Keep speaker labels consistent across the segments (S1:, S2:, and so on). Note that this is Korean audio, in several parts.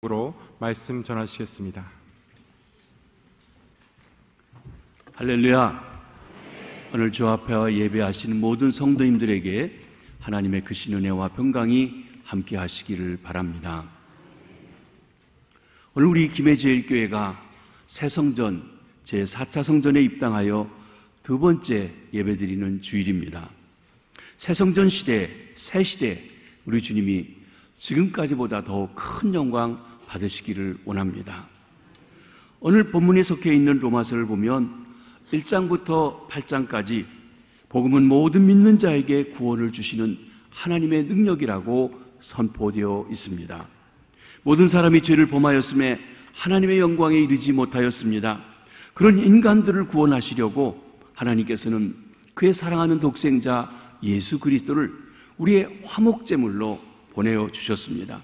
S1: 으로 말씀 전하시겠습니다.
S2: 할렐루야. 오늘 주 앞에 예배하시는 모든 성도님들에게 하나님의 크신 은혜와 평강이 함께 하시기를 바랍니다. 오늘 우리 김해제일교회가 새성전 제4차 성전에 입당하여 두 번째 예배드리는 주일입니다. 새성전 시대, 새 시대 우리 주님이 지금까지보다 더 큰 영광 받으시기를 원합니다. 오늘 본문에 속해 있는 로마서를 보면 1장부터 8장까지 복음은 모든 믿는 자에게 구원을 주시는 하나님의 능력이라고 선포되어 있습니다. 모든 사람이 죄를 범하였음에 하나님의 영광에 이르지 못하였습니다. 그런 인간들을 구원하시려고 하나님께서는 그의 사랑하는 독생자 예수 그리스도를 우리의 화목제물로 보내어 주셨습니다.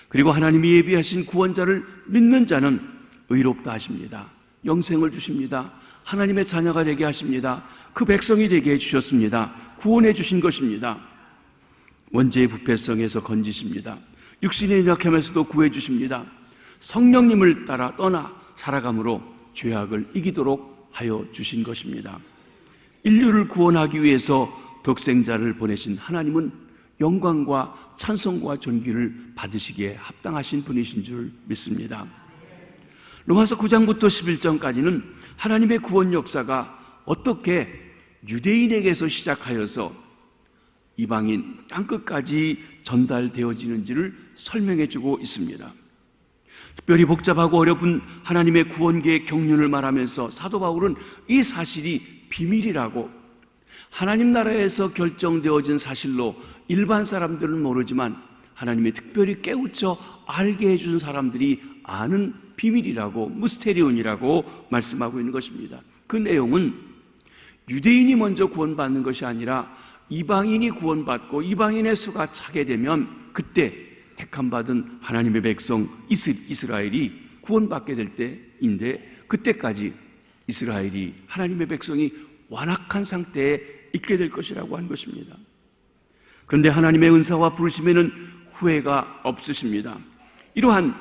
S2: 그리고 하나님이 예비하신 구원자를 믿는 자는 의롭다 하십니다. 영생을 주십니다. 하나님의 자녀가 되게 하십니다. 그 백성이 되게 해주셨습니다. 구원해 주신 것입니다. 원죄의 부패성에서 건지십니다. 육신의 연약함에서도 구해 주십니다. 성령님을 따라 떠나 살아감으로 죄악을 이기도록 하여 주신 것입니다. 인류를 구원하기 위해서 독생자를 보내신 하나님은 영광과 찬송과 존귀를 받으시기에 합당하신 분이신 줄 믿습니다. 로마서 9장부터 11장까지는 하나님의 구원 역사가 어떻게 유대인에게서 시작하여서 이방인 땅끝까지 전달되어지는지를 설명해 주고 있습니다. 특별히 복잡하고 어려운 하나님의 구원계의 경륜을 말하면서 사도 바울은 이 사실이 비밀이라고, 하나님 나라에서 결정되어진 사실로 일반 사람들은 모르지만 하나님이 특별히 깨우쳐 알게 해준 사람들이 아는 비밀이라고, 무스테리온이라고 말씀하고 있는 것입니다. 그 내용은 유대인이 먼저 구원받는 것이 아니라 이방인이 구원받고 이방인의 수가 차게 되면 그때 택함받은 하나님의 백성 이스라엘이 구원받게 될 때인데, 그때까지 이스라엘이, 하나님의 백성이 완악한 상태에 있게 될 것이라고 한 것입니다. 그런데 하나님의 은사와 부르심에는 후회가 없으십니다. 이러한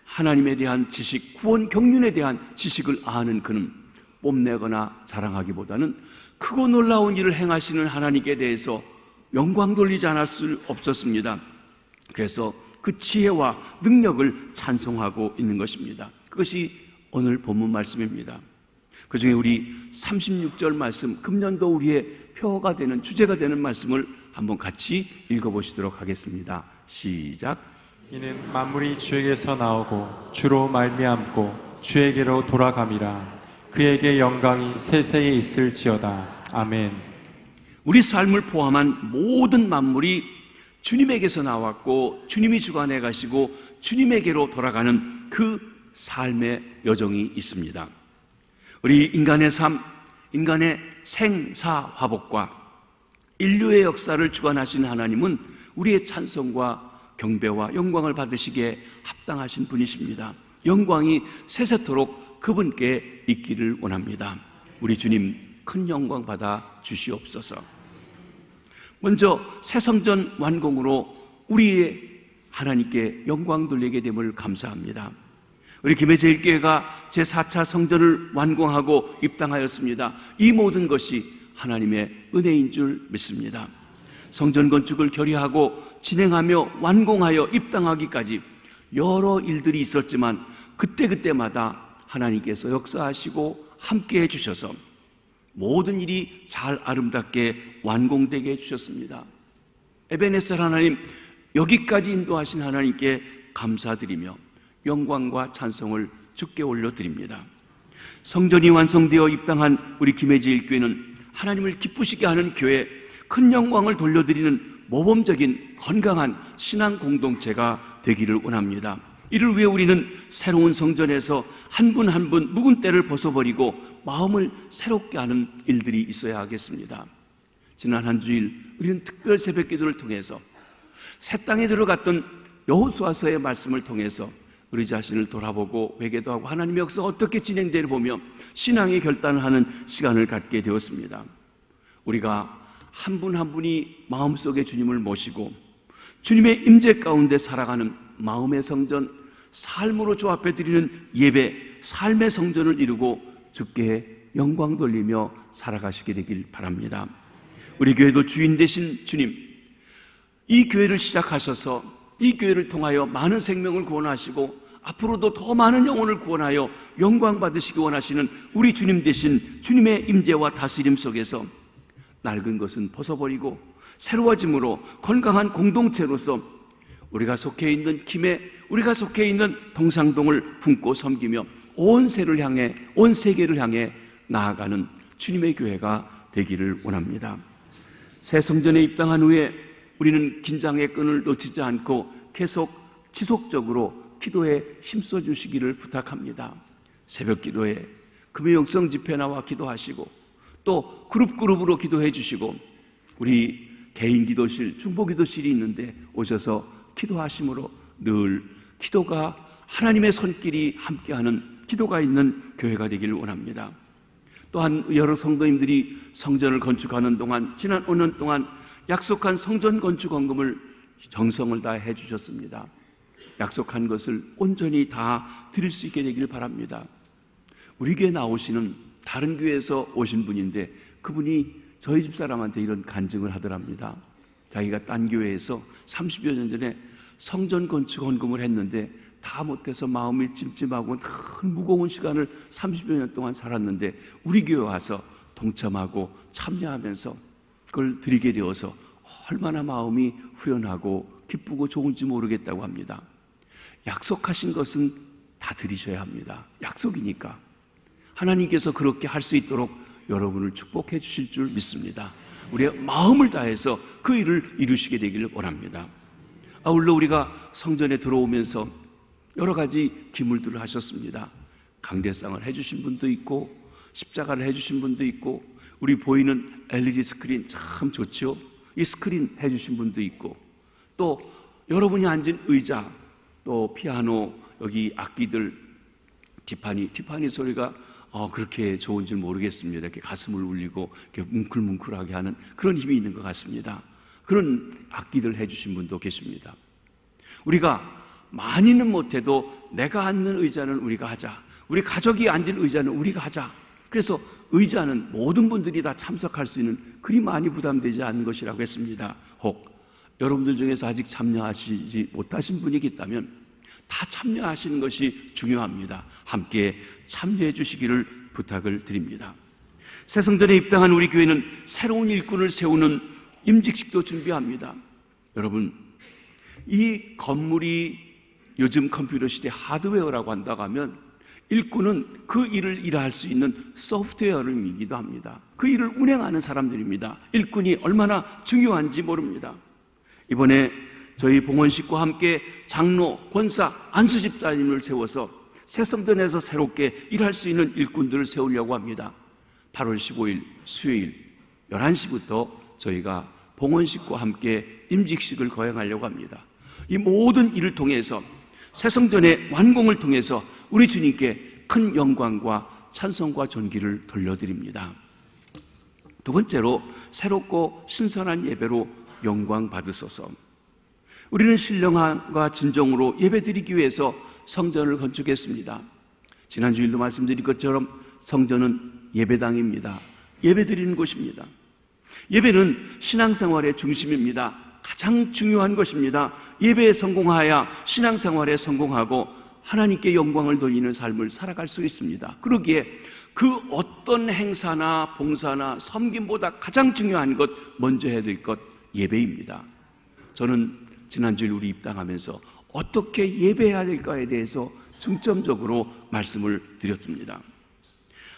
S2: 하나님에 대한 지식, 구원 경륜에 대한 지식을 아는 그는 뽐내거나 자랑하기보다는 크고 놀라운 일을 행하시는 하나님께 대해서 영광 돌리지 않을 수 없었습니다. 그래서 그 지혜와 능력을 찬송하고 있는 것입니다. 그것이 오늘 본문 말씀입니다. 그 중에 우리 36절 말씀, 금년도 우리의 표어가 되는, 주제가 되는 말씀을 한번 같이 읽어보시도록 하겠습니다. 시작.
S1: 이는 만물이 주에게서 나오고 주로 말미암고 주에게로 돌아감이라. 그에게 영광이 세세에 있을지어다. 아멘.
S2: 우리 삶을 포함한 모든 만물이 주님에게서 나왔고 주님이 주관해 가시고 주님에게로 돌아가는 그 삶의 여정이 있습니다. 우리 인간의 삶, 인간의 생사화복과 인류의 역사를 주관하신 하나님은 우리의 찬송과 경배와 영광을 받으시기에 합당하신 분이십니다. 영광이 세세토록 그분께 있기를 원합니다. 우리 주님 큰 영광 받아 주시옵소서. 먼저 새성전 완공으로 우리의 하나님께 영광 돌리게 됨을 감사합니다. 우리 김해제일교회가 제4차 성전을 완공하고 입당하였습니다. 이 모든 것이 하나님의 은혜인 줄 믿습니다. 성전 건축을 결의하고 진행하며 완공하여 입당하기까지 여러 일들이 있었지만 그때마다 하나님께서 역사하시고 함께 해주셔서 모든 일이 잘 아름답게 완공되게 해주셨습니다. 에베네셀 하나님, 여기까지 인도하신 하나님께 감사드리며 영광과 찬송을 주께 올려드립니다. 성전이 완성되어 입당한 우리 김해제일교회는 하나님을 기쁘시게 하는 교회, 큰 영광을 돌려드리는 모범적인 건강한 신앙 공동체가 되기를 원합니다. 이를 위해 우리는 새로운 성전에서 한 분 한 분 묵은 때를 벗어버리고 마음을 새롭게 하는 일들이 있어야 하겠습니다. 지난 한 주일 우리는 특별 새벽 기도를 통해서 새 땅에 들어갔던 여호수아서의 말씀을 통해서 우리 자신을 돌아보고 회개도 하고 하나님의 역사가 어떻게 진행되는 보며 신앙의 결단을 하는 시간을 갖게 되었습니다. 우리가 한 분 한 분이 마음속에 주님을 모시고 주님의 임재 가운데 살아가는 마음의 성전, 삶으로 조합해 드리는 예배, 삶의 성전을 이루고 주께 영광 돌리며 살아가시게 되길 바랍니다. 우리 교회도 주인 되신 주님, 이 교회를 시작하셔서 이 교회를 통하여 많은 생명을 구원하시고 앞으로도 더 많은 영혼을 구원하여 영광 받으시기 원하시는 우리 주님 되신 주님의 임재와 다스림 속에서 낡은 것은 벗어버리고 새로워짐으로 건강한 공동체로서 우리가 속해 있는 김해, 우리가 속해 있는 동상동을 품고 섬기며 온 세계를 향해 나아가는 주님의 교회가 되기를 원합니다. 새 성전에 입당한 후에 우리는 긴장의 끈을 놓치지 않고 계속 지속적으로 기도에 힘써 주시기를 부탁합니다. 새벽 기도에 금요일성 집회 나와 기도하시고 또 그룹으로 기도해 주시고 우리 개인 기도실, 중보 기도실이 있는데 오셔서 기도하심으로 늘 기도가 하나님의 손길이 함께하는 기도가 있는 교회가 되기를 원합니다. 또한 여러 성도님들이 성전을 건축하는 동안 지난 5년 동안 약속한 성전 건축 헌금을 정성을 다해 주셨습니다. 약속한 것을 온전히 다 드릴 수 있게 되길 바랍니다. 우리 교회 나오시는 다른 교회에서 오신 분인데 그분이 저희 집사람한테 이런 간증을 하더랍니다. 자기가 딴 교회에서 30여 년 전에 성전 건축 헌금을 했는데 다 못해서 마음이 찜찜하고 늘 무거운 시간을 30여 년 동안 살았는데 우리 교회 와서 동참하고 참여하면서 그걸 드리게 되어서 얼마나 마음이 후련하고 기쁘고 좋은지 모르겠다고 합니다. 약속하신 것은 다 드리셔야 합니다. 약속이니까. 하나님께서 그렇게 할 수 있도록 여러분을 축복해 주실 줄 믿습니다. 우리의 마음을 다해서 그 일을 이루시게 되기를 원합니다. 아울러 우리가 성전에 들어오면서 여러 가지 기물들을 하셨습니다. 강대상을 해주신 분도 있고 십자가를 해주신 분도 있고 우리 보이는 LED 스크린 참 좋죠. 이 스크린 해주신 분도 있고 또 여러분이 앉은 의자 또 피아노 여기 악기들 티파니 소리가 그렇게 좋은지 모르겠습니다. 이렇게 가슴을 울리고 이렇게 뭉클뭉클하게 하는 그런 힘이 있는 것 같습니다. 그런 악기들 해주신 분도 계십니다. 우리가 많이는 못해도 내가 앉는 의자는 우리가 하자. 우리 가족이 앉은 의자는 우리가 하자. 그래서 의자는 모든 분들이 다 참석할 수 있는 그리 많이 부담되지 않는 것이라고 했습니다. 혹 여러분들 중에서 아직 참여하시지 못하신 분이 있다면 다 참여하시는 것이 중요합니다. 함께 참여해 주시기를 부탁을 드립니다. 새 성전에 입당한 우리 교회는 새로운 일꾼을 세우는 임직식도 준비합니다. 여러분, 이 건물이 요즘 컴퓨터 시대 하드웨어라고 한다고 하면 일꾼은 그 일을 일할 수 있는 소프트웨어이기도 합니다. 그 일을 운행하는 사람들입니다. 일꾼이 얼마나 중요한지 모릅니다. 이번에 저희 봉헌식과 함께 장로, 권사, 안수집사님을 세워서 새성전에서 새롭게 일할 수 있는 일꾼들을 세우려고 합니다. 8월 15일 수요일 11시부터 저희가 봉헌식과 함께 임직식을 거행하려고 합니다. 이 모든 일을 통해서 새성전의 완공을 통해서 우리 주님께 큰 영광과 찬송과 존귀를 돌려드립니다. 두 번째로 새롭고 신선한 예배로 영광 받으소서. 우리는 신령함과 진정으로 예배드리기 위해서 성전을 건축했습니다. 지난 주일도 말씀드린 것처럼 성전은 예배당입니다. 예배드리는 곳입니다. 예배는 신앙생활의 중심입니다. 가장 중요한 것입니다. 예배에 성공하여야 신앙생활에 성공하고 하나님께 영광을 돌리는 삶을 살아갈 수 있습니다. 그러기에 그 어떤 행사나 봉사나 섬김보다 가장 중요한 것, 먼저 해야 될 것, 예배입니다. 저는 지난주에 우리 입당하면서 어떻게 예배해야 될까에 대해서 중점적으로 말씀을 드렸습니다.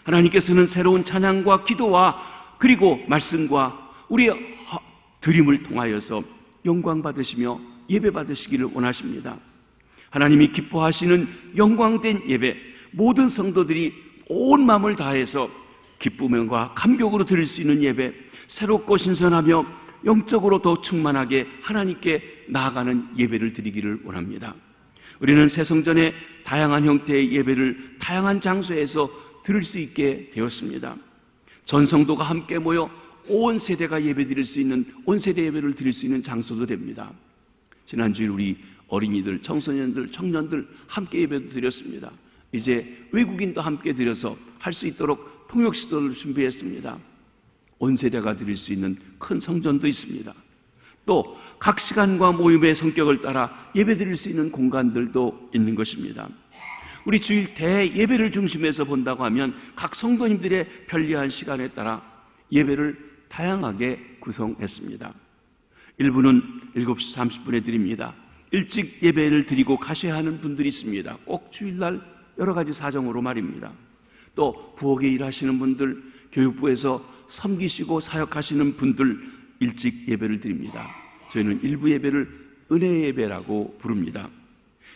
S2: 하나님께서는 새로운 찬양과 기도와 그리고 말씀과 우리의 드림을 통하여서 영광 받으시며 예배 받으시기를 원하십니다. 하나님이 기뻐하시는 영광된 예배, 모든 성도들이 온 마음을 다해서 기쁨과 감격으로 드릴 수 있는 예배, 새롭고 신선하며 영적으로 더 충만하게 하나님께 나아가는 예배를 드리기를 원합니다. 우리는 새성전의 다양한 형태의 예배를 다양한 장소에서 드릴 수 있게 되었습니다. 전 성도가 함께 모여 온 세대가 예배 드릴 수 있는, 온 세대 예배를 드릴 수 있는 장소도 됩니다. 지난주에 우리 어린이들, 청소년들, 청년들 함께 예배도 드렸습니다. 이제 외국인도 함께 드려서 할 수 있도록 통역시설을 준비했습니다. 온 세대가 드릴 수 있는 큰 성전도 있습니다. 또 각 시간과 모임의 성격을 따라 예배 드릴 수 있는 공간들도 있는 것입니다. 우리 주일 대예배를 중심해서 본다고 하면 각 성도님들의 편리한 시간에 따라 예배를 다양하게 구성했습니다. 일부는 7시 30분에 드립니다. 일찍 예배를 드리고 가셔야 하는 분들이 있습니다. 꼭 주일날 여러 가지 사정으로 말입니다. 또 부엌에 일하시는 분들, 교육부에서 섬기시고 사역하시는 분들 일찍 예배를 드립니다. 저희는 1부 예배를 은혜 예배라고 부릅니다.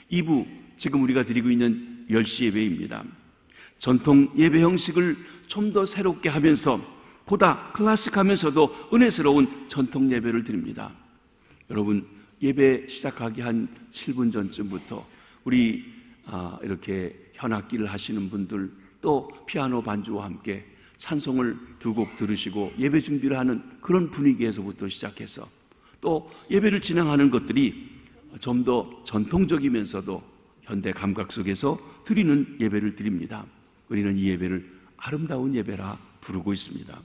S2: 2부, 지금 우리가 드리고 있는 10시 예배입니다. 전통 예배 형식을 좀 더 새롭게 하면서 보다 클래식하면서도 은혜스러운 전통 예배를 드립니다. 여러분, 예배 시작하기 한 7분 전쯤부터 우리 이렇게 현악기를 하시는 분들, 또 피아노 반주와 함께 찬송을 2곡 들으시고 예배 준비를 하는 그런 분위기에서부터 시작해서 또 예배를 진행하는 것들이 좀 더 전통적이면서도 현대 감각 속에서 드리는 예배를 드립니다. 우리는 이 예배를 아름다운 예배라 부르고 있습니다.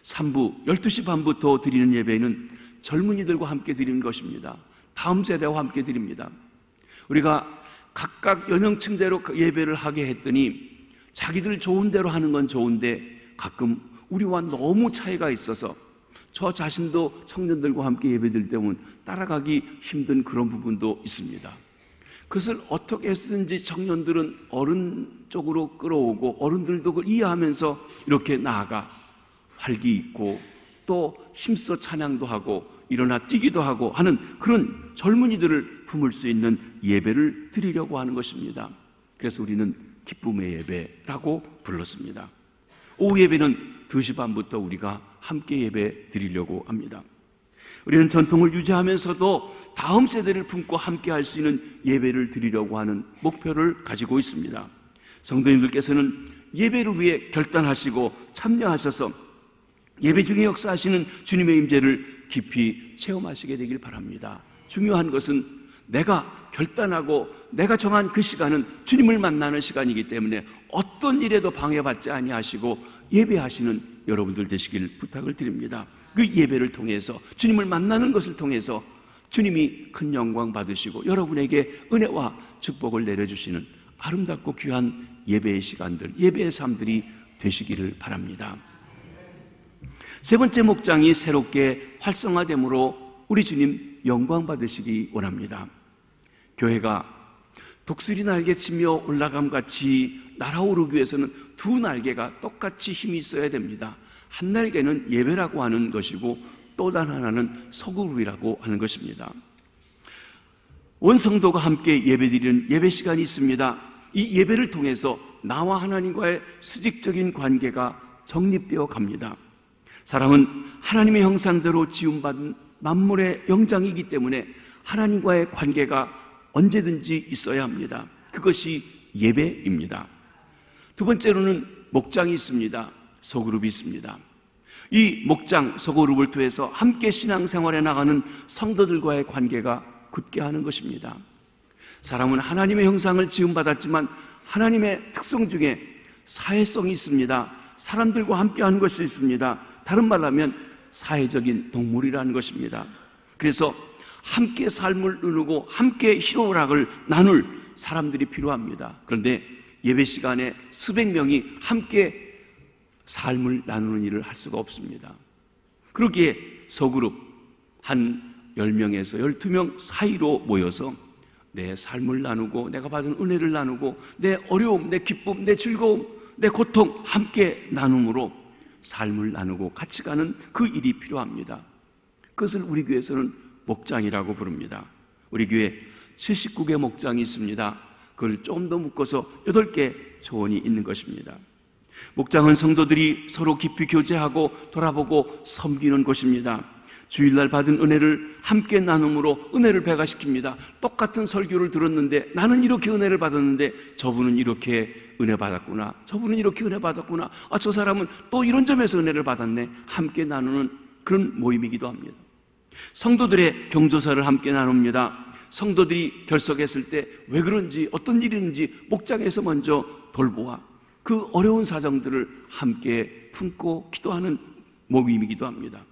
S2: 3부 12시 반부터 드리는 예배는 젊은이들과 함께 드리는 것입니다. 다음 세대와 함께 드립니다. 우리가 각각 연령층대로 예배를 하게 했더니 자기들 좋은 대로 하는 건 좋은데 가끔 우리와 너무 차이가 있어서 저 자신도 청년들과 함께 예배드릴 때면 따라가기 힘든 그런 부분도 있습니다. 그것을 어떻게 했든지 청년들은 어른 쪽으로 끌어오고 어른들도 그걸 이해하면서 이렇게 나아가 활기 있고 또 힘써 찬양도 하고 일어나 뛰기도 하고 하는 그런 젊은이들을 품을 수 있는 예배를 드리려고 하는 것입니다. 그래서 우리는 기쁨의 예배라고 불렀습니다. 오후 예배는 2시 반부터 우리가 함께 예배 드리려고 합니다. 우리는 전통을 유지하면서도 다음 세대를 품고 함께 할 수 있는 예배를 드리려고 하는 목표를 가지고 있습니다. 성도님들께서는 예배를 위해 결단하시고 참여하셔서 예배 중에 역사하시는 주님의 임재를 깊이 체험하시게 되길 바랍니다. 중요한 것은 내가 결단하고 내가 정한 그 시간은 주님을 만나는 시간이기 때문에 어떤 일에도 방해받지 아니하시고 예배하시는 여러분들 되시길 부탁을 드립니다. 그 예배를 통해서 주님을 만나는 것을 통해서 주님이 큰 영광 받으시고 여러분에게 은혜와 축복을 내려주시는 아름답고 귀한 예배의 시간들, 예배의 삶들이 되시기를 바랍니다. 세 번째 목장이 새롭게 활성화됨으로 우리 주님 영광 받으시기 원합니다. 교회가 독수리 날개치며 올라감같이 날아오르기 위해서는 두 날개가 똑같이 힘이 있어야 됩니다. 한 날개는 예배라고 하는 것이고 또 다른 하나는 서구룹이라고 하는 것입니다. 온 성도가 함께 예배드리는 예배 시간이 있습니다. 이 예배를 통해서 나와 하나님과의 수직적인 관계가 정립되어 갑니다. 사람은 하나님의 형상대로 지음받은 만물의 영장이기 때문에 하나님과의 관계가 언제든지 있어야 합니다. 그것이 예배입니다. 두 번째로는 목장이 있습니다. 소그룹이 있습니다. 이 목장, 소그룹을 통해서 함께 신앙생활에 나가는 성도들과의 관계가 굳게 하는 것입니다. 사람은 하나님의 형상을 지음받았지만 하나님의 특성 중에 사회성이 있습니다. 사람들과 함께하는 것이 있습니다. 다른 말로 하면 사회적인 동물이라는 것입니다. 그래서 함께 삶을 나누고 함께 희로락을 나눌 사람들이 필요합니다. 그런데 예배 시간에 수백 명이 함께 삶을 나누는 일을 할 수가 없습니다. 그러기에 소그룹 한 10명에서 12명 사이로 모여서 내 삶을 나누고 내가 받은 은혜를 나누고 내 어려움, 내 기쁨, 내 즐거움, 내 고통 함께 나눔으로 삶을 나누고 같이 가는 그 일이 필요합니다. 그것을 우리 교회에서는 목장이라고 부릅니다. 우리 교회 79개 목장이 있습니다. 그걸 좀 더 묶어서 8개 초원이 있는 것입니다. 목장은 성도들이 서로 깊이 교제하고 돌아보고 섬기는 곳입니다. 주일날 받은 은혜를 함께 나눔으로 은혜를 배가시킵니다. 똑같은 설교를 들었는데 나는 이렇게 은혜를 받았는데 저분은 이렇게 은혜 받았구나, 저분은 이렇게 은혜 받았구나, 저 사람은 또 이런 점에서 은혜를 받았네. 함께 나누는 그런 모임이기도 합니다. 성도들의 경조사를 함께 나눕니다. 성도들이 결석했을 때 왜 그런지 어떤 일인지 목장에서 먼저 돌보아 그 어려운 사정들을 함께 품고 기도하는 모임이기도 합니다.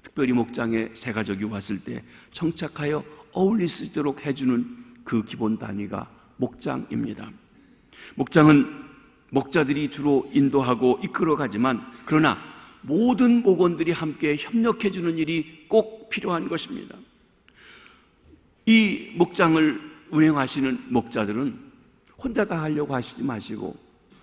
S2: 특별히 목장에 새 가족이 왔을 때 정착하여 어울릴 수 있도록 해주는 그 기본 단위가 목장입니다. 목장은 목자들이 주로 인도하고 이끌어가지만 그러나 모든 목원들이 함께 협력해주는 일이 꼭 필요한 것입니다. 이 목장을 운영하시는 목자들은 혼자 다 하려고 하시지 마시고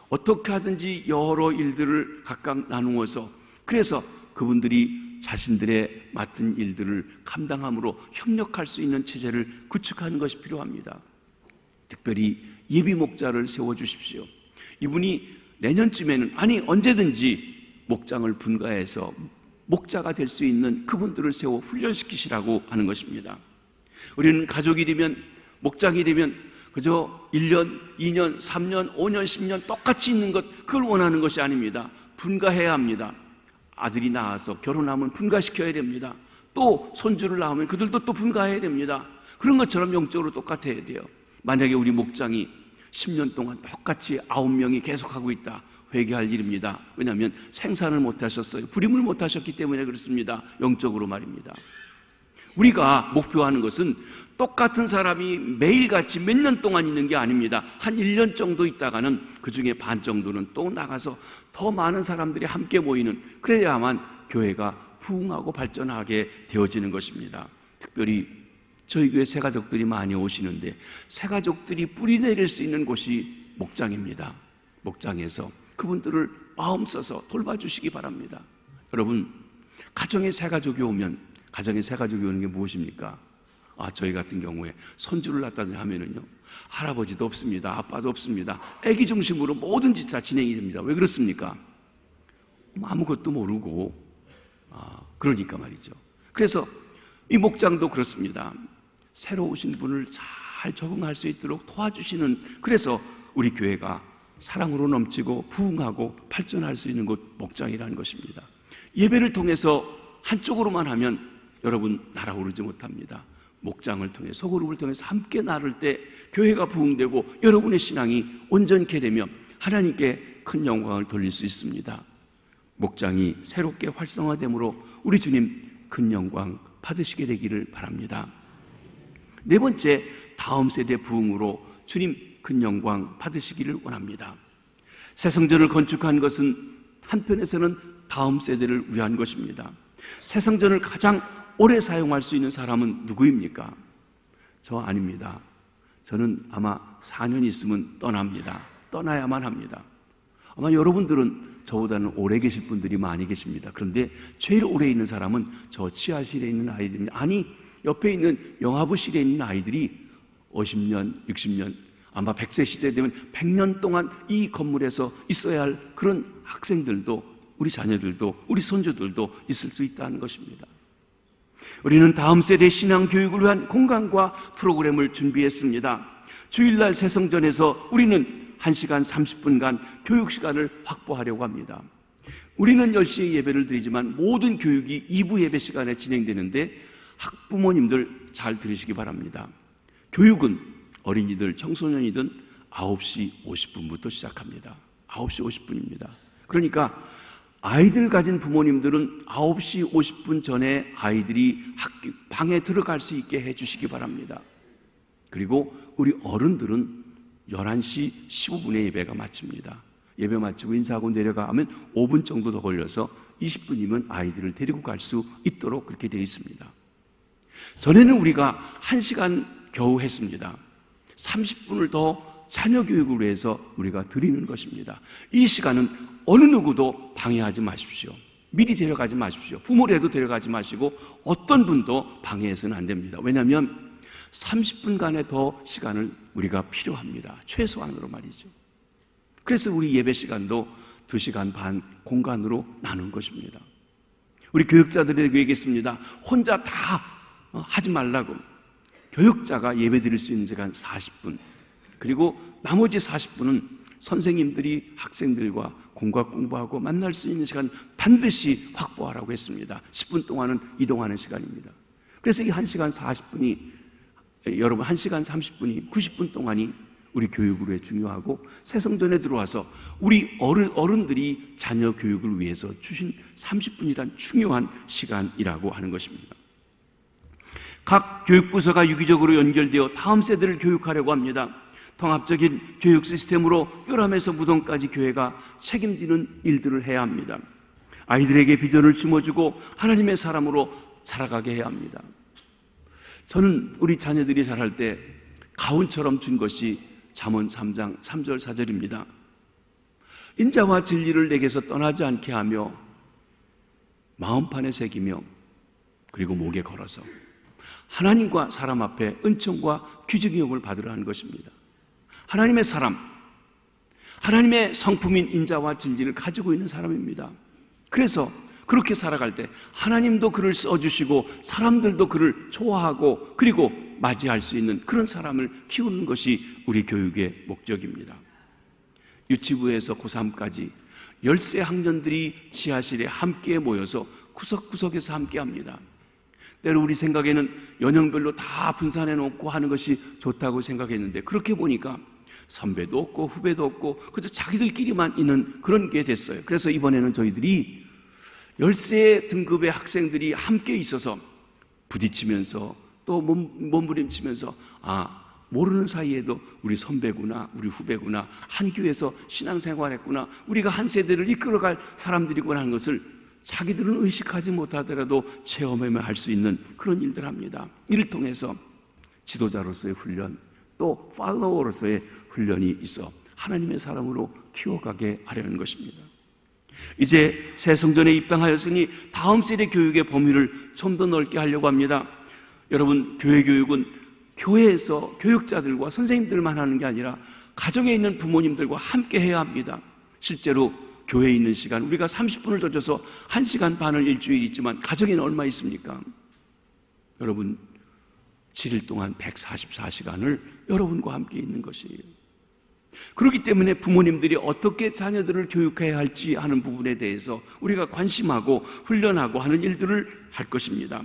S2: 어떻게 하든지 여러 일들을 각각 나누어서 그래서 그분들이 자신들의 맡은 일들을 감당함으로 협력할 수 있는 체제를 구축하는 것이 필요합니다. 특별히 예비 목자를 세워주십시오. 이분이 내년쯤에는 아니 언제든지 목장을 분가해서 목자가 될 수 있는 그분들을 세워 훈련시키시라고 하는 것입니다. 우리는 가족이 되면 목장이 되면 그저 1년, 2년, 3년, 5년, 10년 똑같이 있는 것 그걸 원하는 것이 아닙니다. 분가해야 합니다. 아들이 낳아서 결혼하면 분가시켜야 됩니다. 또 손주를 낳으면 그들도 또 분가해야 됩니다. 그런 것처럼 영적으로 똑같아야 돼요. 만약에 우리 목장이 10년 동안 똑같이 9명이 계속하고 있다. 회개할 일입니다. 왜냐하면 생산을 못하셨어요. 불임을 못하셨기 때문에 그렇습니다. 영적으로 말입니다. 우리가 목표하는 것은 똑같은 사람이 매일같이 몇 년 동안 있는 게 아닙니다. 한 1년 정도 있다가는 그 중에 반 정도는 또 나가서 더 많은 사람들이 함께 모이는 그래야만 교회가 부흥하고 발전하게 되어지는 것입니다. 특별히 저희 교회 새가족들이 많이 오시는데 새가족들이 뿌리 내릴 수 있는 곳이 목장입니다. 목장에서 그분들을 마음 써서 돌봐주시기 바랍니다. 여러분, 가정에 새가족이 오면 가정에 새가족이 오는 게 무엇입니까? 저희 같은 경우에 손주를 낳았다 하면은요, 할아버지도 없습니다. 아빠도 없습니다. 아기 중심으로 모든 짓 다 진행이 됩니다. 왜 그렇습니까? 아무것도 모르고, 그러니까 말이죠. 그래서 이 목장도 그렇습니다. 새로 오신 분을 잘 적응할 수 있도록 도와주시는, 그래서 우리 교회가 사랑으로 넘치고 부흥하고 발전할 수 있는 곳 목장이라는 것입니다. 예배를 통해서 한쪽으로만 하면 여러분 날아오르지 못합니다. 목장을 통해 소그룹을 통해서 함께 나를 때 교회가 부흥되고 여러분의 신앙이 온전케 되며 하나님께 큰 영광을 돌릴 수 있습니다. 목장이 새롭게 활성화됨으로 우리 주님 큰 영광 받으시게 되기를 바랍니다. 네 번째, 다음 세대 부흥으로 주님 큰 영광 받으시기를 원합니다. 새 성전을 건축한 것은 한편에서는 다음 세대를 위한 것입니다. 새 성전을 가장 오래 사용할 수 있는 사람은 누구입니까? 저 아닙니다. 저는 아마 4년 있으면 떠납니다. 떠나야만 합니다. 아마 여러분들은 저보다는 오래 계실 분들이 많이 계십니다. 그런데 제일 오래 있는 사람은 저 치아실에 있는 아이들입니다. 아니, 옆에 있는 영화부실에 있는 아이들이 50년, 60년, 아마 100세 시대 되면 100년 동안 이 건물에서 있어야 할 그런 학생들도, 우리 자녀들도, 우리 손주들도 있을 수 있다는 것입니다. 우리는 다음 세대 신앙 교육을 위한 공간과 프로그램을 준비했습니다. 주일날 새성전에서 우리는 1시간 30분간 교육 시간을 확보하려고 합니다. 우리는 10시에 예배를 드리지만 모든 교육이 2부 예배 시간에 진행되는데 학부모님들 잘 들으시기 바랍니다. 교육은 어린이들, 청소년이든 9시 50분부터 시작합니다. 9시 50분입니다. 그러니까 아이들 가진 부모님들은 9시 50분 전에 아이들이 방에 들어갈 수 있게 해주시기 바랍니다. 그리고 우리 어른들은 11시 15분에 예배가 마칩니다. 예배 마치고 인사하고 내려가면 5분 정도 더 걸려서 20분이면 아이들을 데리고 갈 수 있도록 그렇게 되어 있습니다. 전에는 우리가 1시간 겨우 했습니다. 30분을 더 자녀 교육을 위해서 우리가 드리는 것입니다. 이 시간은 어느 누구도 방해하지 마십시오. 미리 데려가지 마십시오. 부모라도 데려가지 마시고 어떤 분도 방해해서는 안 됩니다. 왜냐하면 30분간의 더 시간을 우리가 필요합니다. 최소한으로 말이죠. 그래서 우리 예배 시간도 2시간 반 공간으로 나눈 것입니다. 우리 교육자들에게 얘기했습니다. 혼자 다 하지 말라고. 교육자가 예배 드릴 수 있는 시간 40분, 그리고 나머지 40분은 선생님들이 학생들과 공과 공부하고 만날 수 있는 시간 반드시 확보하라고 했습니다. 10분 동안은 이동하는 시간입니다. 그래서 이 1시간 40분이 여러분 1시간 30분이 90분 동안이 우리 교육으로 중요하고 새성전에 들어와서 우리 어른들이 자녀 교육을 위해서 주신 30분이란 중요한 시간이라고 하는 것입니다. 각 교육부서가 유기적으로 연결되어 다음 세대를 교육하려고 합니다. 통합적인 교육 시스템으로 요람에서 무덤까지 교회가 책임지는 일들을 해야 합니다. 아이들에게 비전을 심어주고 하나님의 사람으로 자라가게 해야 합니다. 저는 우리 자녀들이 자랄 때 가훈처럼 준 것이 잠언 3장 3절 4절입니다. 인자와 진리를 내게서 떠나지 않게 하며 마음판에 새기며 그리고 목에 걸어서 하나님과 사람 앞에 은총과 귀중형을 받으라는 것입니다. 하나님의 사람, 하나님의 성품인 인자와 진리를 가지고 있는 사람입니다. 그래서 그렇게 살아갈 때 하나님도 그를 써주시고 사람들도 그를 좋아하고 그리고 맞이할 수 있는 그런 사람을 키우는 것이 우리 교육의 목적입니다. 유치부에서 고3까지 10세 학년들이 지하실에 함께 모여서 구석구석에서 함께 합니다. 때로 우리 생각에는 연령별로 다 분산해 놓고 하는 것이 좋다고 생각했는데 그렇게 보니까 선배도 없고 후배도 없고 그저 자기들끼리만 있는 그런 게 됐어요. 그래서 이번에는 저희들이 10세 등급의 학생들이 함께 있어서 부딪히면서 또 몸부림치면서 모르는 사이에도 우리 선배구나, 우리 후배구나, 한 교회에서 신앙생활했구나, 우리가 한 세대를 이끌어갈 사람들이구나 하는 것을 자기들은 의식하지 못하더라도 체험하며 할 수 있는 그런 일들을 합니다. 이를 통해서 지도자로서의 훈련, 또 팔로워로서의 훈련이 있어 하나님의 사람으로 키워가게 하려는 것입니다. 이제 새 성전에 입당하였으니 다음 세대 교육의 범위를 좀 더 넓게 하려고 합니다. 여러분, 교회 교육은 교회에서 교육자들과 선생님들만 하는 게 아니라 가정에 있는 부모님들과 함께 해야 합니다. 실제로 교회에 있는 시간, 우리가 30분을 더 줘서 1시간 반을 일주일 있지만 가정에는 얼마 있습니까? 여러분, 7일 동안 144시간을 여러분과 함께 있는 것이에요. 그렇기 때문에 부모님들이 어떻게 자녀들을 교육해야 할지 하는 부분에 대해서 우리가 관심하고 훈련하고 하는 일들을 할 것입니다.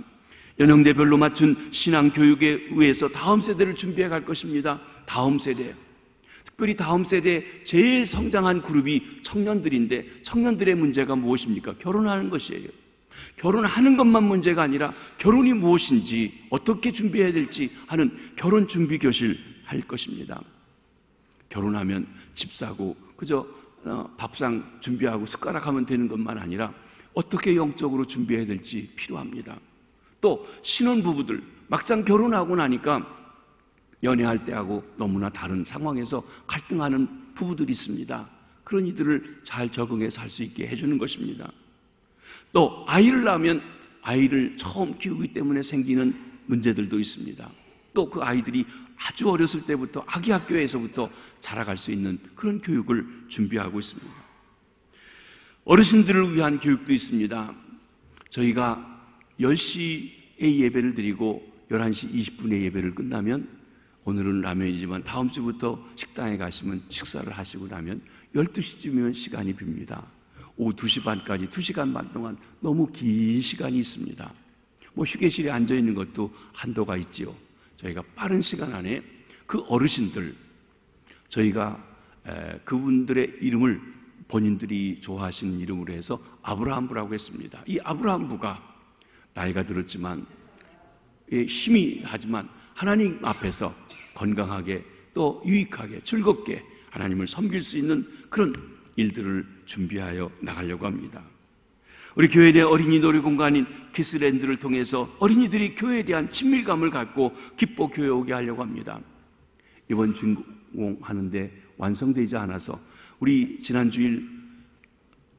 S2: 연령대별로 맞춘 신앙교육에 의해서 다음 세대를 준비해 갈 것입니다. 다음 세대, 특별히 다음 세대 제일 성장한 그룹이 청년들인데 청년들의 문제가 무엇입니까? 결혼하는 것이에요. 결혼하는 것만 문제가 아니라 결혼이 무엇인지 어떻게 준비해야 될지 하는 결혼 준비 교실 할 것입니다. 결혼하면 집 사고 그저 밥상 준비하고 숟가락 하면 되는 것만 아니라 어떻게 영적으로 준비해야 될지 필요합니다. 또 신혼부부들 막상 결혼하고 나니까 연애할 때하고 너무나 다른 상황에서 갈등하는 부부들이 있습니다. 그런 이들을 잘 적응해서 살 수 있게 해주는 것입니다. 또 아이를 낳으면 아이를 처음 키우기 때문에 생기는 문제들도 있습니다. 또 그 아이들이 아주 어렸을 때부터 아기 학교에서부터 자라갈 수 있는 그런 교육을 준비하고 있습니다. 어르신들을 위한 교육도 있습니다. 저희가 10시에 예배를 드리고 11시 20분에 예배를 끝나면 오늘은 라면이지만 다음 주부터 식당에 가시면 식사를 하시고 나면 12시쯤이면 시간이 빕니다. 오후 2시 반까지 2시간 반 동안 너무 긴 시간이 있습니다. 휴게실에 앉아있는 것도 한도가 있지요. 저희가 빠른 시간 안에 그 어르신들, 저희가 그분들의 이름을 본인들이 좋아하시는 이름으로 해서 아브라함부라고 했습니다. 이 아브라함부가 나이가 들었지만 힘이 하지만 하나님 앞에서 건강하게 또 유익하게 즐겁게 하나님을 섬길 수 있는 그런 일들을 준비하여 나가려고 합니다. 우리 교회 내 어린이 놀이공간인 키스랜드를 통해서 어린이들이 교회에 대한 친밀감을 갖고 기뻐 교회에 오게 하려고 합니다. 이번 준공하는데 완성되지 않아서 우리 지난주일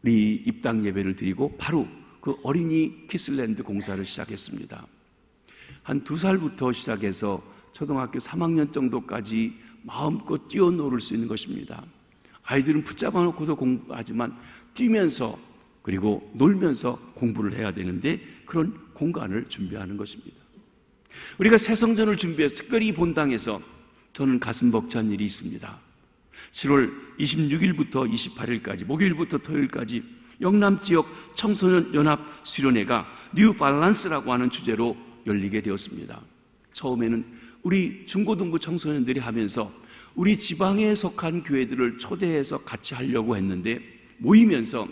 S2: 우리 입당 예배를 드리고 바로 그 어린이 키스랜드 공사를 시작했습니다. 한 2살부터 시작해서 초등학교 3학년 정도까지 마음껏 뛰어놀을 수 있는 것입니다. 아이들은 붙잡아 놓고도 공부하지만 뛰면서 그리고 놀면서 공부를 해야 되는데 그런 공간을 준비하는 것입니다. 우리가 새 성전을 준비해서 특별히 이 본당에서 저는 가슴 벅찬 일이 있습니다. 7월 26일부터 28일까지 목요일부터 토요일까지 영남 지역 청소년 연합 수련회가 뉴 밸런스라고 하는 주제로 열리게 되었습니다. 처음에는 우리 중고등부 청소년들이 하면서 우리 지방에 속한 교회들을 초대해서 같이 하려고 했는데, 모이면서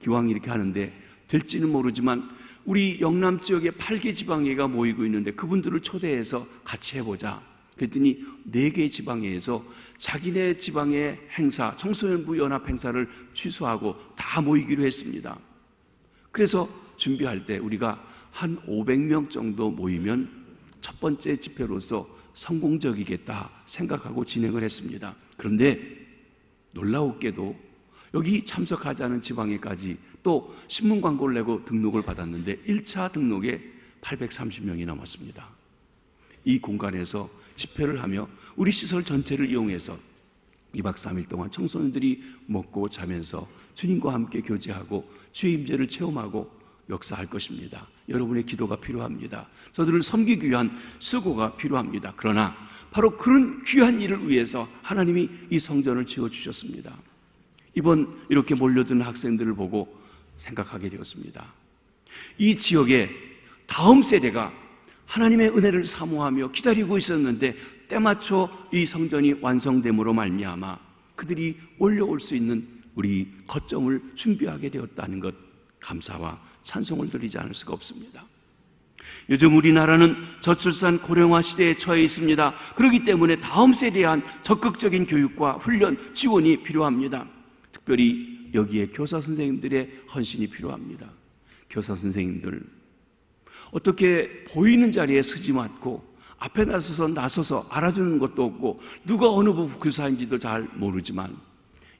S2: 기왕 이렇게 하는데 될지는 모르지만 우리 영남 지역에 8개 지방회가 모이고 있는데 그분들을 초대해서 같이 해보자. 그랬더니 4개 지방회에서 자기네 지방의 행사, 청소년부 연합 행사를 취소하고 다 모이기로 했습니다. 그래서 준비할 때 우리가 한 500명 정도 모이면 첫 번째 집회로서 성공적이겠다 생각하고 진행을 했습니다. 그런데 놀라웠게도 여기 참석하지 않은 지방에까지 또 신문 광고를 내고 등록을 받았는데 1차 등록에 830명이 넘었습니다. 이 공간에서 집회를 하며 우리 시설 전체를 이용해서 2박 3일 동안 청소년들이 먹고 자면서 주님과 함께 교제하고 주의 임재를 체험하고 역사할 것입니다. 여러분의 기도가 필요합니다. 저들을 섬기기 위한 수고가 필요합니다. 그러나 바로 그런 귀한 일을 위해서 하나님이 이 성전을 지어주셨습니다. 이번 이렇게 몰려든 학생들을 보고 생각하게 되었습니다. 이 지역에 다음 세대가 하나님의 은혜를 사모하며 기다리고 있었는데 때맞춰 이 성전이 완성됨으로 말미암아 그들이 올려올 수 있는 우리 거점을 준비하게 되었다는 것, 감사와 찬송을 드리지 않을 수가 없습니다. 요즘 우리나라는 저출산 고령화 시대에 처해 있습니다. 그렇기 때문에 다음 세대에 대한 적극적인 교육과 훈련, 지원이 필요합니다. 특별히 여기에 교사 선생님들의 헌신이 필요합니다. 교사 선생님들, 어떻게 보이는 자리에 서지 않고 앞에 나서서 알아주는 것도 없고 누가 어느 부부 교사인지도 잘 모르지만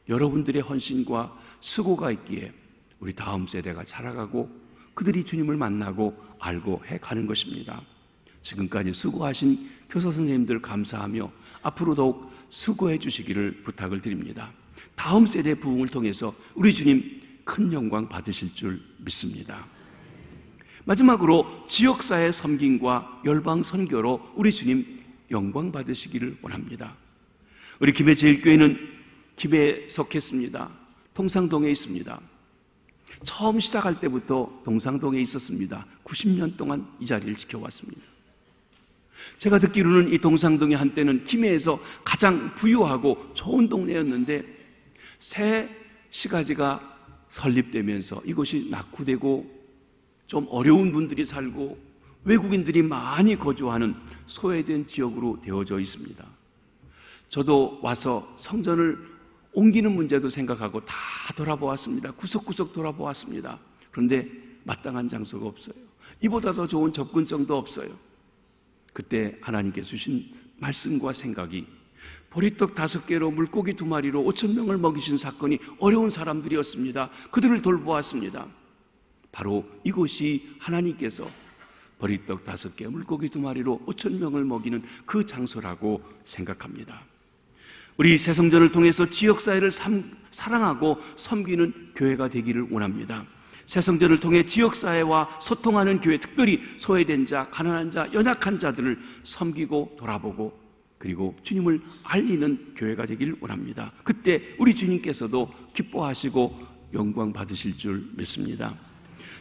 S2: 여러분들의 헌신과 수고가 있기에 우리 다음 세대가 자라가고 그들이 주님을 만나고 알고 해가는 것입니다. 지금까지 수고하신 교사 선생님들 감사하며 앞으로 더욱 수고해 주시기를 부탁을 드립니다. 다음 세대 부흥을 통해서 우리 주님 큰 영광 받으실 줄 믿습니다. 마지막으로 지역사회 섬김과 열방 선교로 우리 주님 영광 받으시기를 원합니다. 우리 김해 제일교회는 김해에 속했습니다. 동상동에 있습니다. 처음 시작할 때부터 동상동에 있었습니다. 90년 동안 이 자리를 지켜왔습니다. 제가 듣기로는 이 동상동이 한때는 김해에서 가장 부유하고 좋은 동네였는데 새 시가지가 설립되면서 이곳이 낙후되고 좀 어려운 분들이 살고 외국인들이 많이 거주하는 소외된 지역으로 되어져 있습니다. 저도 와서 성전을 옮기는 문제도 생각하고 다 돌아보았습니다. 구석구석 돌아보았습니다. 그런데 마땅한 장소가 없어요. 이보다 더 좋은 접근성도 없어요. 그때 하나님께서 주신 말씀과 생각이 보리떡 5개로 물고기 2마리로 5,000명을 먹이신 사건이 어려운 사람들이었습니다. 그들을 돌보았습니다. 바로 이곳이 하나님께서 보리떡 5개, 물고기 2마리로 5,000명을 먹이는 그 장소라고 생각합니다. 우리 새성전을 통해서 지역사회를 사랑하고 섬기는 교회가 되기를 원합니다. 새성전을 통해 지역사회와 소통하는 교회, 특별히 소외된 자, 가난한 자, 연약한 자들을 섬기고 돌아보고 그리고 주님을 알리는 교회가 되기를 원합니다. 그때 우리 주님께서도 기뻐하시고 영광 받으실 줄 믿습니다.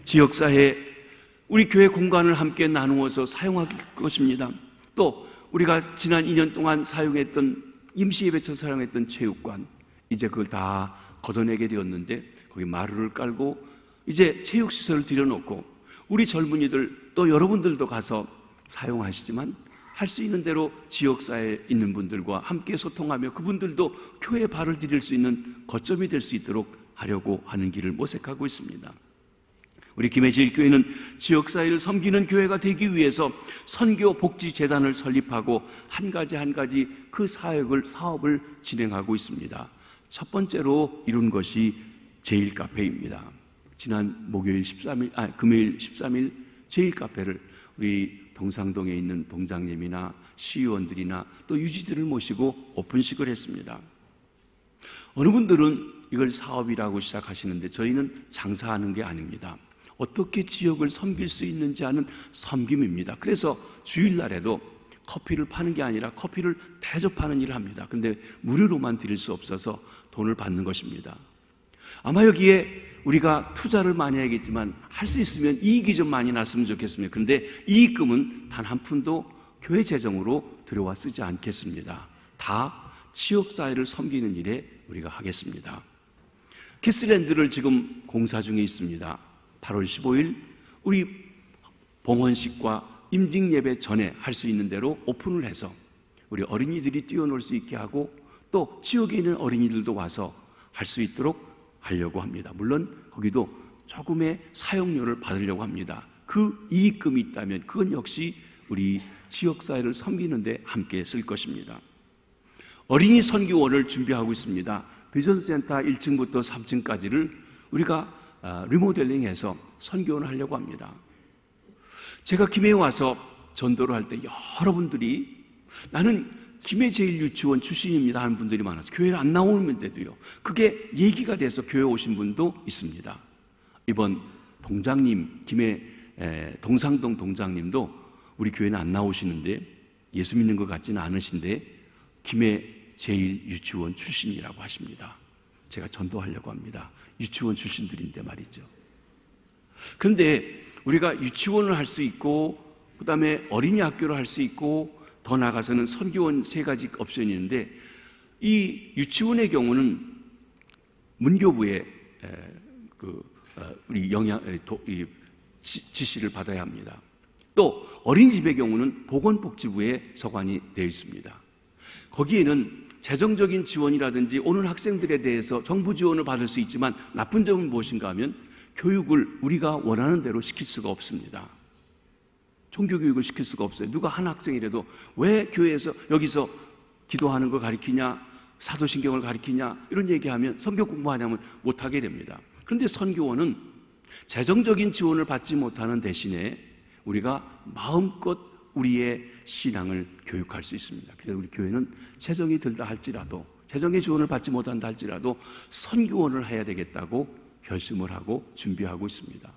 S2: 지역사회, 우리 교회 공간을 함께 나누어서 사용할 것입니다. 또 우리가 지난 2년 동안 사용했던 임시예배처 사용했던 체육관, 이제 그걸 다 걷어내게 되었는데 거기 마루를 깔고 이제 체육시설을 들여놓고 우리 젊은이들 또 여러분들도 가서 사용하시지만 할 수 있는 대로 지역사회에 있는 분들과 함께 소통하며 그분들도 교회에 발을 디딜 수 있는 거점이 될 수 있도록 하려고 하는 길을 모색하고 있습니다. 우리 김해제일교회는 지역사회를 섬기는 교회가 되기 위해서 선교복지재단을 설립하고 한 가지 그 사업을 진행하고 있습니다. 첫 번째로 이룬 것이 제일카페입니다. 지난 금요일 13일 제일카페를 우리 동상동에 있는 동장님이나 시의원들이나 또 유지들을 모시고 오픈식을 했습니다. 어느 분들은 이걸 사업이라고 시작하시는데 저희는 장사하는 게 아닙니다. 어떻게 지역을 섬길 수 있는지 하는 섬김입니다. 그래서 주일날에도 커피를 파는 게 아니라 커피를 대접하는 일을 합니다. 근데 무료로만 드릴 수 없어서 돈을 받는 것입니다. 아마 여기에 우리가 투자를 많이 해야겠지만 할 수 있으면 이익이 좀 많이 났으면 좋겠습니다. 그런데 이익금은 단 한 푼도 교회 재정으로 들여와 쓰지 않겠습니다. 다 지역사회를 섬기는 일에 우리가 하겠습니다. 키스랜드를 지금 공사 중에 있습니다. 8월 15일 우리 봉헌식과 임직예배 전에 할 수 있는 대로 오픈을 해서 우리 어린이들이 뛰어놀 수 있게 하고 또 지역에 있는 어린이들도 와서 할 수 있도록 하려고 합니다. 물론 거기도 조금의 사용료를 받으려고 합니다. 그 이익금이 있다면 그건 역시 우리 지역사회를 섬기는 데 함께 쓸 것입니다. 어린이 선교원을 준비하고 있습니다. 비전센터 1층부터 3층까지를 우리가 리모델링해서 선교원을 하려고 합니다. 제가 김해에 와서 전도를 할 때 여러분들이 나는 김해 제1유치원 출신입니다 하는 분들이 많아서 교회를 안 나오는데도요, 그게 얘기가 돼서 교회 오신 분도 있습니다. 이번 동장님, 김해 동상동 동장님도 우리 교회는 안 나오시는데 예수 믿는 것 같지는 않으신데 김해 제1유치원 출신이라고 하십니다. 제가 전도하려고 합니다. 유치원 출신들인데 말이죠. 그런데 우리가 유치원을 할 수 있고 그 다음에 어린이 학교를 할 수 있고 더 나아가서는 선교원 3가지 옵션이 있는데 이 유치원의 경우는 문교부의 우리 지시를 받아야 합니다. 또 어린이집의 경우는 보건복지부에 서관이 되어 있습니다. 거기에는 재정적인 지원이라든지 오는 학생들에 대해서 정부 지원을 받을 수 있지만 나쁜 점은 무엇인가 하면 교육을 우리가 원하는 대로 시킬 수가 없습니다. 종교교육을 시킬 수가 없어요. 누가 한 학생이라도 왜 교회에서 여기서 기도하는 걸 가르치냐, 사도신경을 가르치냐 이런 얘기하면 성경 공부하냐면 못하게 됩니다. 그런데 선교원은 재정적인 지원을 받지 못하는 대신에 우리가 마음껏 우리의 신앙을 교육할 수 있습니다. 그래서 우리 교회는 재정이 들다 할지라도, 재정의 지원을 받지 못한다 할지라도 선교원을 해야 되겠다고 결심을 하고 준비하고 있습니다.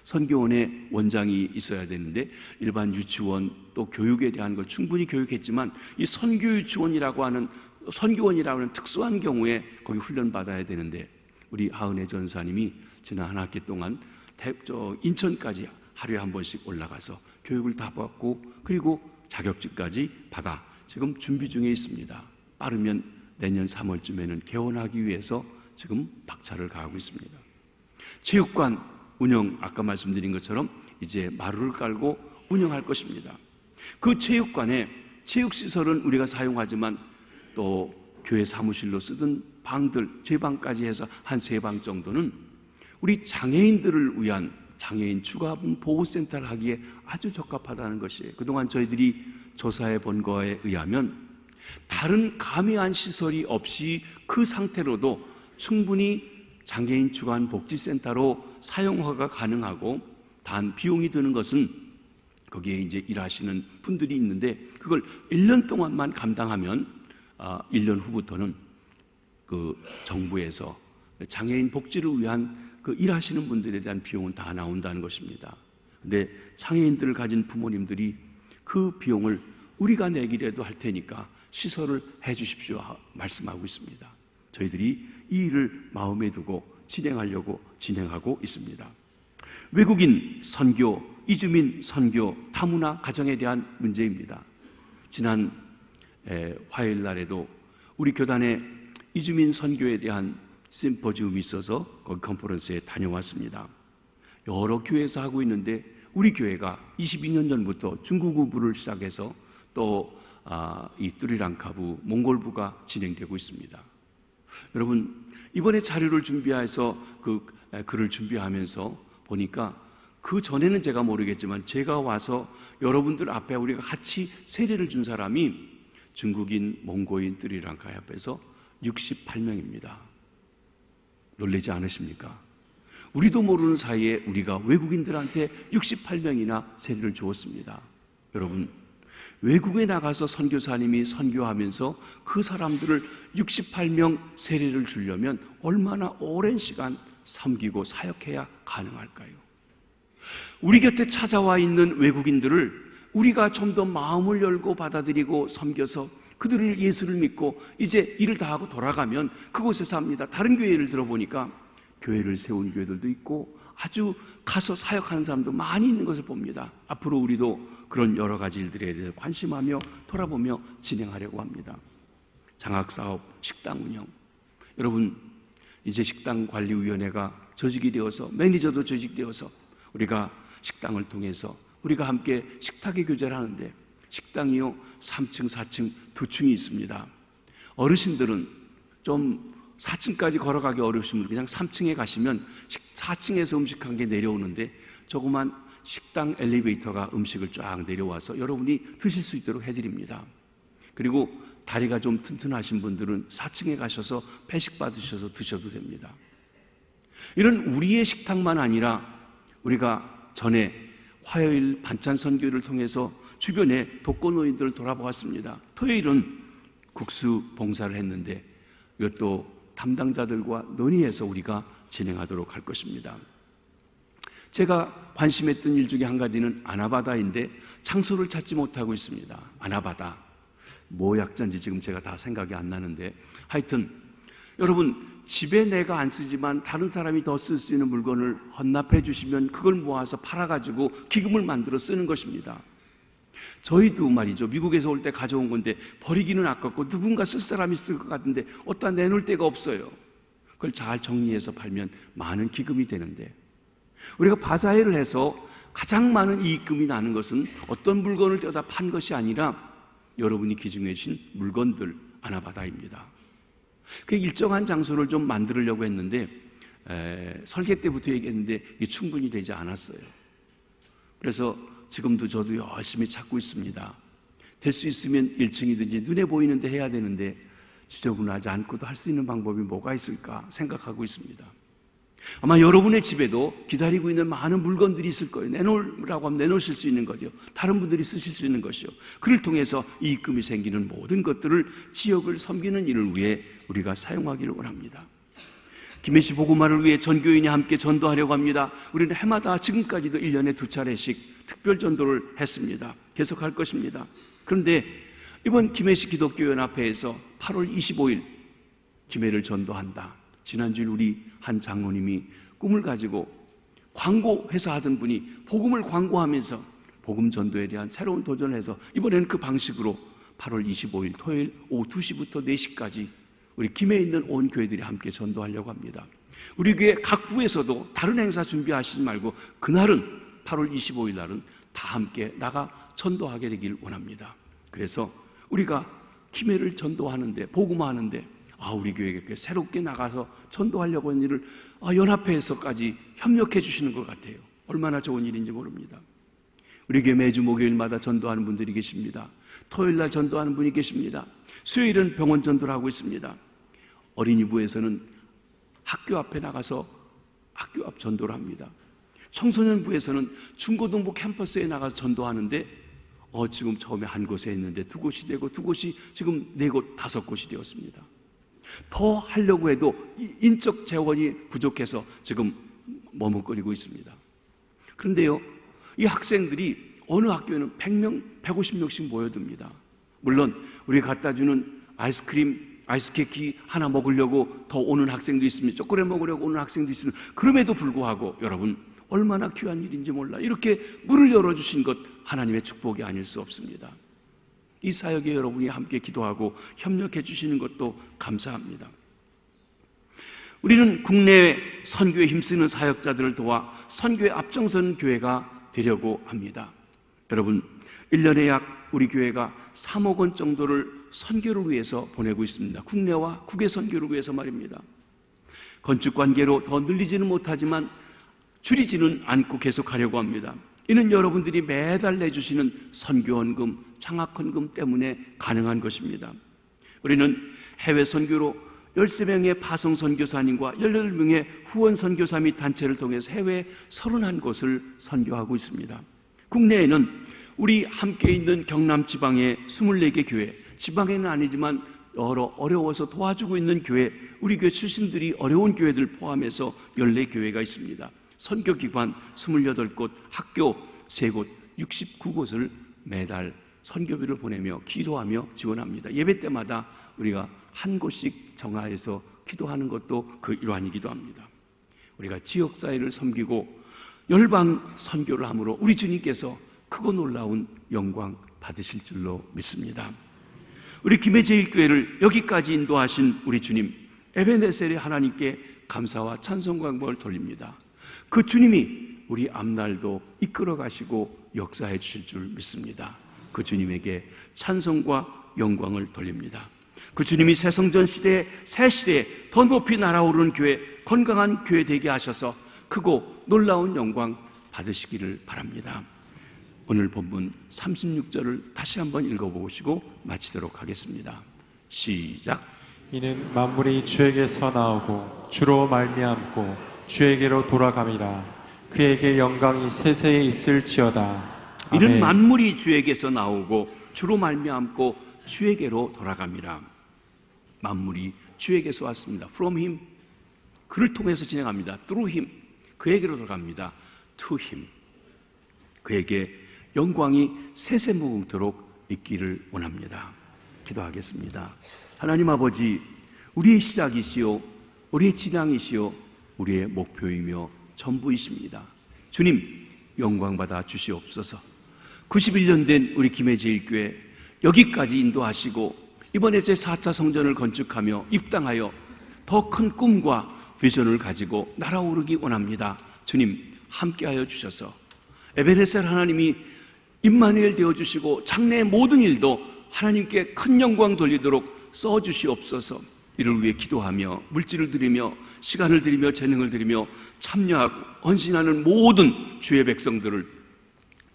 S2: 선교원에 원장이 있어야 되는데 일반 유치원 또 교육에 대한 걸 충분히 교육했지만 이 선교유치원이라고 하는 선교원이라고 하는 특수한 경우에 거기 훈련 받아야 되는데 우리 하은혜 전사님이 지난 한 학기 동안 인천까지 하루에 한 번씩 올라가서 교육을 다 받고 그리고 자격증까지 받아 지금 준비 중에 있습니다. 빠르면 내년 3월쯤에는 개원하기 위해서 지금 박차를 가하고 있습니다. 체육관 운영, 아까 말씀드린 것처럼 이제 마루를 깔고 운영할 것입니다. 그 체육관에 체육시설은 우리가 사용하지만 또 교회 사무실로 쓰던 방들, 제 방까지 해서 한 3방 정도는 우리 장애인들을 위한 장애인 추가분 보호센터를 하기에 아주 적합하다는 것이에요. 그동안 저희들이 조사해 본 거에 의하면 다른 가미한 시설이 없이 그 상태로도 충분히 장애인 주간 복지센터로 사용화가 가능하고 단 비용이 드는 것은 거기에 이제 일하시는 분들이 있는데 그걸 1년 동안만 감당하면 1년 후부터는 그 정부에서 장애인 복지를 위한 그 일하시는 분들에 대한 비용은 다 나온다는 것입니다. 근데 장애인들을 가진 부모님들이 그 비용을 우리가 내기라도 할 테니까 시설을 해 주십시오 말씀하고 있습니다. 저희들이 이 일을 마음에 두고 진행하고 있습니다. 외국인 선교, 이주민 선교, 다문화 가정에 대한 문제입니다. 지난 화요일 날에도 우리 교단에 이주민 선교에 대한 심포지움이 있어서 거기 컨퍼런스에 다녀왔습니다. 여러 교회에서 하고 있는데 우리 교회가 22년 전부터 중국부를 시작해서 또 이 스리랑카부, 몽골부가 진행되고 있습니다. 여러분, 이번에 자료를 준비해서 글을 준비하면서 보니까 그 전에는 제가 모르겠지만 제가 와서 여러분들 앞에 우리가 같이 세례를 준 사람이 중국인, 몽고인, 스리랑카 앞에서 68명입니다. 놀라지 않으십니까? 우리도 모르는 사이에 우리가 외국인들한테 68명이나 세례를 주었습니다. 여러분, 외국에 나가서 선교사님이 선교하면서 그 사람들을 68명 세례를 주려면 얼마나 오랜 시간 섬기고 사역해야 가능할까요? 우리 곁에 찾아와 있는 외국인들을 우리가 좀 더 마음을 열고 받아들이고 섬겨서 그들을 예수를 믿고 이제 일을 다 하고 돌아가면 그곳에서 합니다. 다른 교회를 들어보니까 교회를 세운 교회들도 있고 아주 가서 사역하는 사람도 많이 있는 것을 봅니다. 앞으로 우리도 그런 여러 가지 일들에 대해서 관심하며 돌아보며 진행하려고 합니다. 장학사업, 식당 운영. 여러분, 이제 식당관리위원회가 조직이 되어서, 매니저도 조직되어서 우리가 식당을 통해서 우리가 함께 식탁의 교제를 하는데, 식당이요 3층, 4층 두 층이 있습니다. 어르신들은 좀 4층까지 걸어가기 어려우신 분 그냥 3층에 가시면 4층에서 음식 한 개 내려오는데 조그만 식당 엘리베이터가 음식을 쫙 내려와서 여러분이 드실 수 있도록 해드립니다. 그리고 다리가 좀 튼튼하신 분들은 4층에 가셔서 배식 받으셔서 드셔도 됩니다. 이런 우리의 식탁만 아니라 우리가 전에 화요일 반찬 선교를 통해서 주변에 독거노인들을 돌아보았습니다. 토요일은 국수 봉사를 했는데 이것도 담당자들과 논의해서 우리가 진행하도록 할 것입니다. 제가 관심했던 일 중에 한 가지는 아나바다인데 장소를 찾지 못하고 있습니다. 아나바다 뭐 약자인지 지금 제가 다 생각이 안 나는데, 하여튼 여러분, 집에 내가 안 쓰지만 다른 사람이 더 쓸 수 있는 물건을 헌납해 주시면 그걸 모아서 팔아가지고 기금을 만들어 쓰는 것입니다. 저희도 말이죠, 미국에서 올 때 가져온 건데 버리기는 아깝고 누군가 쓸 사람이 있을 것 같은데 어디다 내놓을 데가 없어요. 그걸 잘 정리해서 팔면 많은 기금이 되는데, 우리가 바자회를 해서 가장 많은 이익금이 나는 것은 어떤 물건을 떼어다 판 것이 아니라 여러분이 기증해 주신 물건들, 아나바다입니다. 그 일정한 장소를 좀 만들려고 했는데 설계 때부터 얘기했는데 이게 충분히 되지 않았어요. 그래서 지금도 저도 열심히 찾고 있습니다. 될 수 있으면 1층이든지 눈에 보이는데 해야 되는데 지저분하지 않고도 할 수 있는 방법이 뭐가 있을까 생각하고 있습니다. 아마 여러분의 집에도 기다리고 있는 많은 물건들이 있을 거예요. 내놓으라고 하면 내놓으실 수 있는 거죠. 다른 분들이 쓰실 수 있는 것이요. 그를 통해서 이익금이 생기는 모든 것들을 지역을 섬기는 일을 위해 우리가 사용하기를 원합니다. 김해시 복음화를 위해 전교인이 함께 전도하려고 합니다. 우리는 해마다 지금까지도 1년에 2차례씩 특별 전도를 했습니다. 계속할 것입니다. 그런데 이번 김해시 기독교연합회에서 8월 25일 김해를 전도한다. 지난주에 우리 한 장로님이 꿈을 가지고 광고 회사 하던 분이 복음을 광고하면서 복음 전도에 대한 새로운 도전을 해서 이번에는 그 방식으로 8월 25일 토요일 오후 2시부터 4시까지 우리 김해에 있는 온 교회들이 함께 전도하려고 합니다. 우리 교회 각 부에서도 다른 행사 준비하시지 말고 그날은 8월 25일 날은 다 함께 나가 전도하게 되길 원합니다. 그래서 우리가 김해를 전도하는데, 복음화하는데 우리 교회에 새롭게 나가서 전도하려고 하는 일을 연합회에서까지 협력해 주시는 것 같아요. 얼마나 좋은 일인지 모릅니다. 우리 교회 매주 목요일마다 전도하는 분들이 계십니다. 토요일날 전도하는 분이 계십니다. 수요일은 병원 전도를 하고 있습니다. 어린이부에서는 학교 앞에 나가서 학교 앞 전도를 합니다. 청소년부에서는 중고등부 캠퍼스에 나가서 전도하는데 지금 처음에 한 곳에 있는데 2곳이 되고 2곳이 지금 4곳, 5곳이 되었습니다. 더 하려고 해도 인적 재원이 부족해서 지금 머뭇거리고 있습니다. 그런데요, 이 학생들이 어느 학교에는 100명, 150명씩 모여듭니다. 물론 우리 갖다 주는 아이스크림, 아이스케이크 하나 먹으려고 더 오는 학생도 있습니다. 초콜릿 먹으려고 오는 학생도 있습니다. 그럼에도 불구하고 여러분, 얼마나 귀한 일인지 몰라 이렇게 문을 열어주신 것 하나님의 축복이 아닐 수 없습니다. 이 사역에 여러분이 함께 기도하고 협력해 주시는 것도 감사합니다. 우리는 국내 선교에 힘쓰는 사역자들을 도와 선교에 앞장서는 교회가 되려고 합니다. 여러분, 1년에 약 우리 교회가 3억 원 정도를 선교를 위해서 보내고 있습니다. 국내와 국외 선교를 위해서 말입니다. 건축 관계로 더 늘리지는 못하지만 줄이지는 않고 계속하려고 합니다. 이는 여러분들이 매달 내주시는 선교헌금, 장학헌금 때문에 가능한 것입니다. 우리는 해외 선교로 13명의 파송 선교사님과 18명의 후원 선교사 및 단체를 통해서 해외 31곳을 선교하고 있습니다. 국내에는 우리 함께 있는 경남 지방의 24개 교회, 지방에는 아니지만 여러 어려워서 도와주고 있는 교회, 우리 교회 출신들이 어려운 교회들 포함해서 14교회가 있습니다. 선교기관 28곳, 학교 3곳, 69곳을 매달 선교비를 보내며 기도하며 지원합니다. 예배 때마다 우리가 한 곳씩 정하여서 기도하는 것도 그 일환이기도 합니다. 우리가 지역사회를 섬기고 열방 선교를 함으로 우리 주님께서 크고 놀라운 영광 받으실 줄로 믿습니다. 우리 김해제일교회를 여기까지 인도하신 우리 주님 에베네셀의 하나님께 감사와 찬송과 영광을 돌립니다. 그 주님이 우리 앞날도 이끌어 가시고 역사해 주실 줄 믿습니다. 그 주님에게 찬송과 영광을 돌립니다. 그 주님이 새성전 시대에 새 시대에 더 높이 날아오르는 교회, 건강한 교회 되게 하셔서 크고 놀라운 영광 받으시기를 바랍니다. 오늘 본문 36절을 다시 한번 읽어보시고 마치도록 하겠습니다. 시작.
S1: 이는 만물이 주에게서 나오고 주로 말미암고 주에게로 돌아감이라. 그에게 영광이 세세에 있을지어다. 아멘.
S2: 이는 만물이 주에게서 나오고 주로 말미암고 주에게로 돌아감이라. 만물이 주에게서 왔습니다. From Him. 그를 통해서 진행합니다. Through Him. 그에게로 돌아갑니다. To Him. 그에게 영광이 세세무궁토록 있기를 원합니다. 기도하겠습니다. 하나님 아버지, 우리의 시작이시요 우리의 진앙이시요 우리의 목표이며 전부이십니다. 주님, 영광받아 주시옵소서. 91년 된 우리 김해제일교회 여기까지 인도하시고 이번에 제4차 성전을 건축하며 입당하여 더 큰 꿈과 비전을 가지고 날아오르기 원합니다. 주님, 함께하여 주셔서 에베네셀 하나님이 임마누엘 되어주시고 장래의 모든 일도 하나님께 큰 영광 돌리도록 써주시옵소서. 이를 위해 기도하며 물질을 드리며 시간을 드리며 재능을 드리며 참여하고 헌신하는 모든 주의 백성들을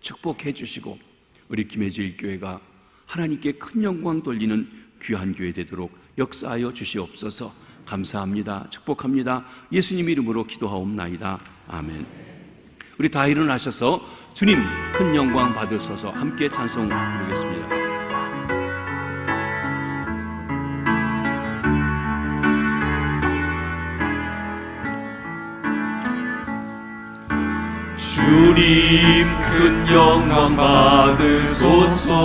S2: 축복해 주시고 우리 김해제일교회가 하나님께 큰 영광 돌리는 귀한 교회 되도록 역사하여 주시옵소서. 감사합니다. 축복합니다. 예수님 이름으로 기도하옵나이다. 아멘. 우리 다 일어나셔서 주님 큰 영광 받으소서 함께 찬송 부르겠습니다.
S1: 주님 큰 영광 받으소서.